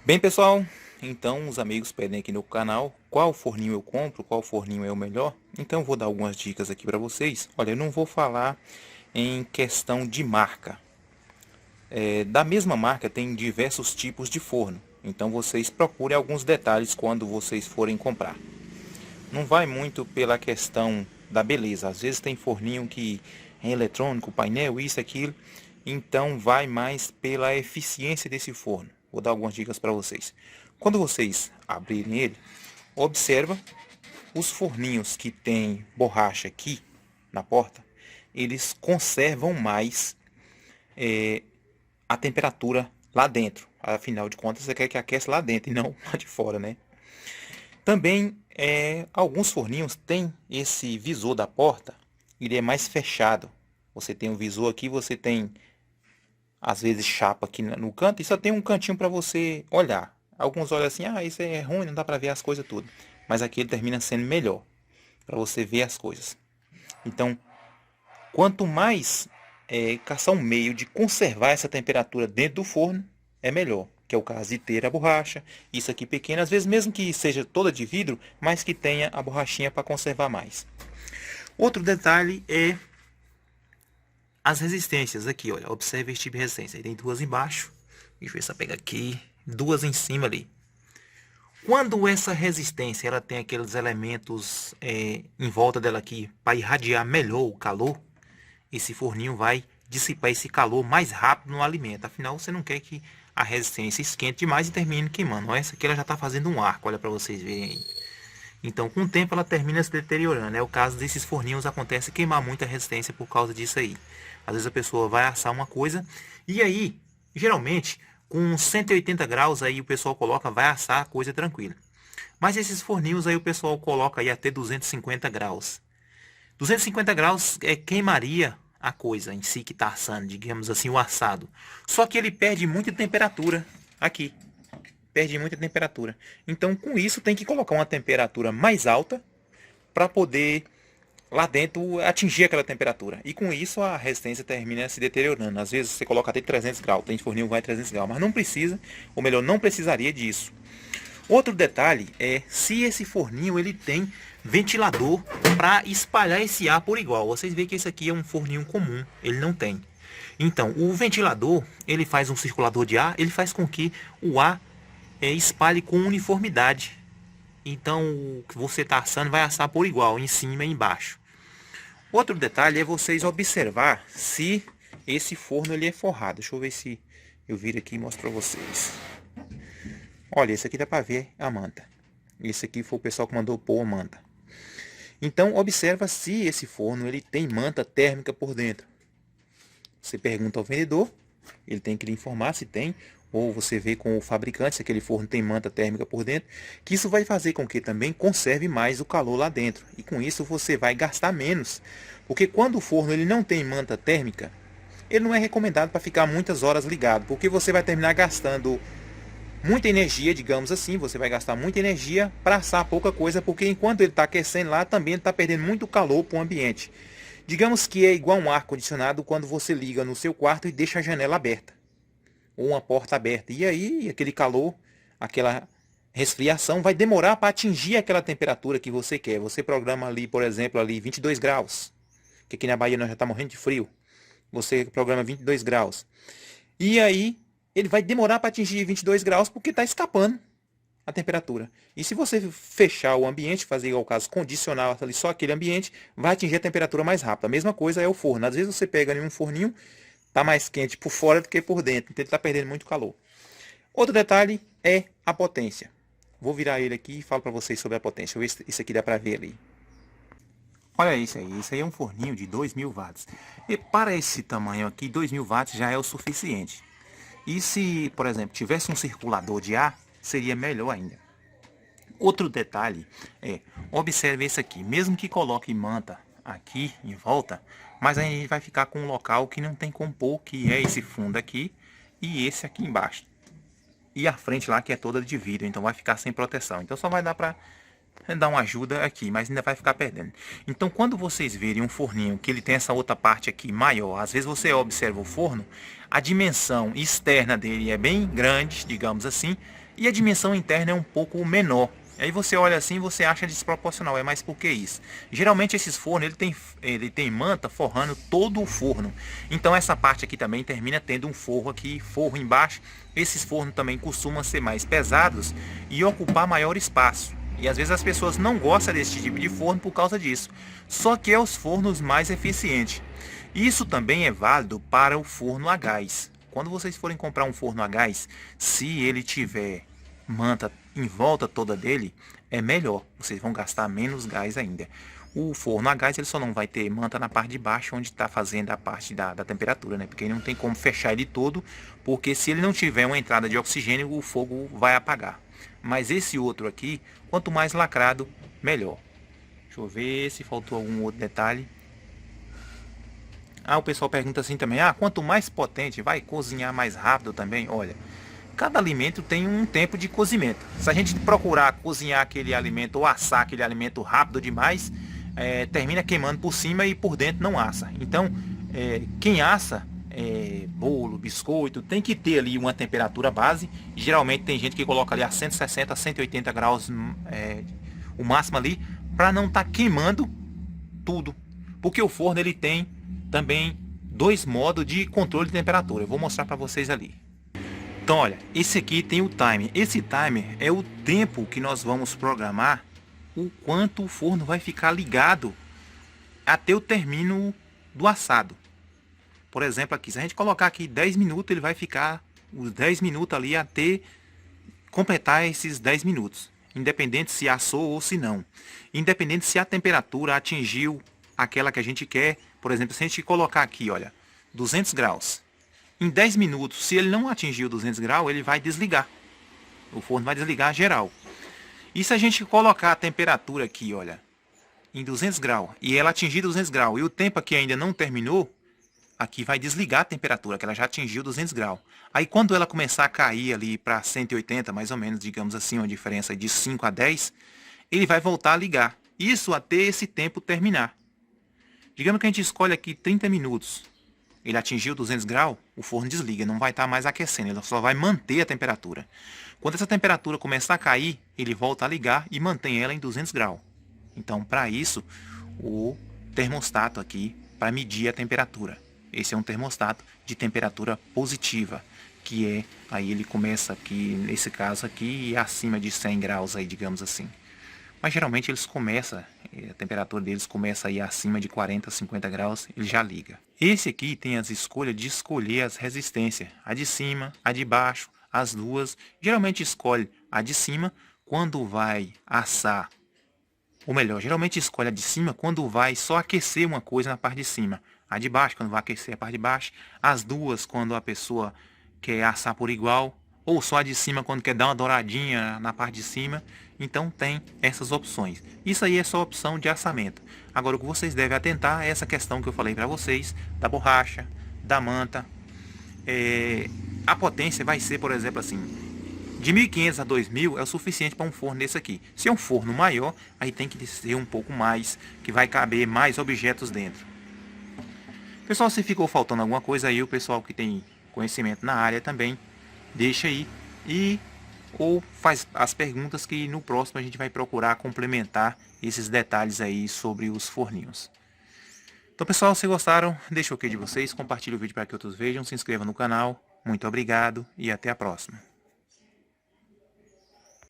Bem, pessoal, então os amigos pedem aqui no canal qual forninho eu compro, qual forninho é o melhor. Então eu vou dar algumas dicas aqui para vocês. Olha, eu não vou falar em questão de marca. Da mesma marca tem diversos tipos de forno. Então vocês procurem alguns detalhes quando vocês forem comprar. Não vai muito pela questão da beleza. Às vezes tem forninho que é eletrônico, painel, isso, aquilo. Então vai mais pela eficiência desse forno. Vou dar algumas dicas para vocês. Quando vocês abrirem ele, observa os forninhos que tem borracha aqui na porta. Eles conservam mais a temperatura lá dentro. Afinal de contas, você quer que aqueça lá dentro e não lá de fora, né? Também alguns forninhos têm esse visor da porta, ele é mais fechado. Você tem um visor aqui, você tem às vezes chapa aqui no canto e só tem um cantinho para você olhar. Alguns olham assim, isso é ruim, não dá para ver as coisas tudo. Mas aqui ele termina sendo melhor para você ver as coisas. Então, quanto mais caçar um meio de conservar essa temperatura dentro do forno, é melhor. Que é o caso de ter a borracha, isso aqui pequeno, às vezes mesmo que seja toda de vidro, mas que tenha a borrachinha para conservar mais. Outro detalhe é as resistências aqui, olha, observe este tipo de resistência. Tem duas embaixo, deixa eu ver se eu pego aqui, duas em cima ali. Quando essa resistência ela tem aqueles elementos em volta dela aqui para irradiar melhor o calor, esse forninho vai dissipar esse calor mais rápido no alimento. Afinal, você não quer que a resistência esquente demais e termine queimando. Essa aqui ela já está fazendo um arco, olha para vocês verem aí. Então, com o tempo, ela termina se deteriorando. É o caso desses forninhos, acontece queimar muita resistência por causa disso aí. Às vezes a pessoa vai assar uma coisa e aí, geralmente, com 180 graus aí o pessoal coloca, vai assar a coisa tranquila. Mas esses forninhos aí o pessoal coloca aí até 250 graus. 250 graus queimaria a coisa em si que está assando, digamos assim, o assado. Só que ele perde muita temperatura aqui. Perde muita temperatura. Então, com isso, tem que colocar uma temperatura mais alta para poder lá dentro atingir aquela temperatura. E com isso, a resistência termina se deteriorando. Às vezes, você coloca até 300 graus. Tem forninho que vai 300 graus, mas não precisa, ou melhor, não precisaria disso. Outro detalhe é se esse forninho ele tem ventilador para espalhar esse ar por igual. Vocês veem que esse aqui é um forninho comum, ele não tem. Então, o ventilador, ele faz um circulador de ar, ele faz com que o ar espalhe com uniformidade. Então, o que você está assando vai assar por igual, em cima e embaixo. Outro detalhe é vocês observar se esse forno ele é forrado. Deixa eu ver se eu viro aqui e mostro para vocês. Olha, esse aqui dá para ver a manta. Esse aqui foi o pessoal que mandou pôr a manta. Então, observa se esse forno ele tem manta térmica por dentro. Você pergunta ao vendedor, ele tem que lhe informar se tem, ou você vê com o fabricante se aquele forno tem manta térmica por dentro, que isso vai fazer com que também conserve mais o calor lá dentro. E com isso você vai gastar menos. Porque quando o forno ele não tem manta térmica, ele não é recomendado para ficar muitas horas ligado, porque você vai terminar gastando muita energia, digamos assim, você vai gastar muita energia para assar pouca coisa, porque enquanto ele está aquecendo lá, também ele está perdendo muito calor para o ambiente. Digamos que é igual um ar-condicionado quando você liga no seu quarto e deixa a janela aberta, ou uma porta aberta. E aí, aquele calor, aquela resfriação vai demorar para atingir aquela temperatura que você quer. Você programa ali, por exemplo, ali 22 graus, que aqui na Bahia nós já está morrendo de frio. Você programa 22 graus. E aí, ele vai demorar para atingir 22 graus porque está escapando a temperatura. E se você fechar o ambiente, fazer igual o caso, condicionar ali só aquele ambiente, vai atingir a temperatura mais rápido. A mesma coisa é o forno. Às vezes você pega ali um forninho, está mais quente por fora do que por dentro, então ele está perdendo muito calor. Outro detalhe é a potência. Vou virar ele aqui e falo para vocês sobre a potência. Deixa eu ver se isso aqui dá para ver ali. Olha isso aí, isso aí é um forninho de 2000 watts. E para esse tamanho aqui, 2000 watts já é o suficiente. E se, por exemplo, tivesse um circulador de ar, seria melhor ainda. Outro detalhe é, observe esse aqui, mesmo que coloque manta aqui em volta, mas a gente vai ficar com um local que não tem como pôr, que é esse fundo aqui e esse aqui embaixo. E a frente lá que é toda de vidro, então vai ficar sem proteção. Então só vai dar para dar uma ajuda aqui, mas ainda vai ficar perdendo. Então quando vocês verem um forninho que ele tem essa outra parte aqui maior, às vezes você observa o forno, a dimensão externa dele é bem grande, digamos assim, e a dimensão interna é um pouco menor. Aí você olha assim, você acha desproporcional, mas por que isso? Geralmente esses fornos, ele tem manta forrando todo o forno. Então essa parte aqui também termina tendo um forro aqui, forro embaixo. Esses fornos também costumam ser mais pesados e ocupar maior espaço. E às vezes as pessoas não gostam desse tipo de forno por causa disso. Só que é os fornos mais eficientes. Isso também é válido para o forno a gás. Quando vocês forem comprar um forno a gás, se ele tiver manta em volta toda dele, é melhor. Vocês vão gastar menos gás ainda. O forno a gás ele só não vai ter manta na parte de baixo, onde está fazendo a parte da temperatura, né? Porque ele não tem como fechar ele todo, porque se ele não tiver uma entrada de oxigênio, o fogo vai apagar. Mas esse outro aqui, quanto mais lacrado, melhor. Deixa eu ver se faltou algum outro detalhe. O pessoal pergunta assim também, quanto mais potente, vai cozinhar mais rápido também? Olha, cada alimento tem um tempo de cozimento. Se a gente procurar cozinhar aquele alimento ou assar aquele alimento rápido demais, termina queimando por cima e por dentro não assa. Então, quem assa bolo, biscoito, tem que ter ali uma temperatura base. Geralmente tem gente que coloca ali a 160, 180 graus, o máximo ali, para não estar queimando tudo. Porque o forno ele tem também dois modos de controle de temperatura. Eu vou mostrar para vocês ali. Então olha, esse aqui tem o timer. Esse timer é o tempo que nós vamos programar o quanto o forno vai ficar ligado até o término do assado. Por exemplo aqui, se a gente colocar aqui 10 minutos, ele vai ficar os 10 minutos ali até completar esses 10 minutos. Independente se assou ou se não. Independente se a temperatura atingiu aquela que a gente quer. Por exemplo, se a gente colocar aqui, olha, 200 graus. Em 10 minutos, se ele não atingir 200 graus, ele vai desligar. O forno vai desligar geral. E se a gente colocar a temperatura aqui, olha, em 200 graus, e ela atingir 200 graus, e o tempo aqui ainda não terminou, aqui vai desligar a temperatura, que ela já atingiu 200 graus. Aí quando ela começar a cair ali para 180, mais ou menos, digamos assim, uma diferença de 5 a 10, ele vai voltar a ligar. Isso até esse tempo terminar. Digamos que a gente escolhe aqui 30 minutos. Ele atingiu 200 graus, o forno desliga, não vai estar mais aquecendo, ele só vai manter a temperatura. Quando essa temperatura começar a cair, ele volta a ligar e mantém ela em 200 graus. Então, para isso, o termostato aqui, para medir a temperatura. Esse é um termostato de temperatura positiva, que é, aí ele começa aqui, nesse caso aqui, acima de 100 graus, aí, digamos assim. Mas geralmente eles começam, a temperatura deles começa aí acima de 40, 50 graus, ele já liga. Esse aqui tem as escolhas de escolher as resistências, a de cima, a de baixo, as duas. Geralmente escolhe a de cima quando vai assar, ou melhor, geralmente escolhe a de cima quando vai só aquecer uma coisa na parte de cima. A de baixo quando vai aquecer a parte de baixo, as duas quando a pessoa quer assar por igual, ou só a de cima quando quer dar uma douradinha na parte de cima. Então tem essas opções. Isso aí é só opção de assamento. Agora o que vocês devem atentar é essa questão que eu falei para vocês, da borracha, da manta. A potência vai ser, por exemplo, assim, de 1.500 a 2.000 é o suficiente para um forno desse aqui. Se é um forno maior, aí tem que ser um pouco mais, que vai caber mais objetos dentro. Pessoal, se ficou faltando alguma coisa aí, o pessoal que tem conhecimento na área também, deixa aí ou faz as perguntas que no próximo a gente vai procurar complementar esses detalhes aí sobre os forninhos. Então pessoal, se gostaram, deixa o ok de vocês, compartilhe o vídeo para que outros vejam, se inscreva no canal. Muito obrigado e até a próxima.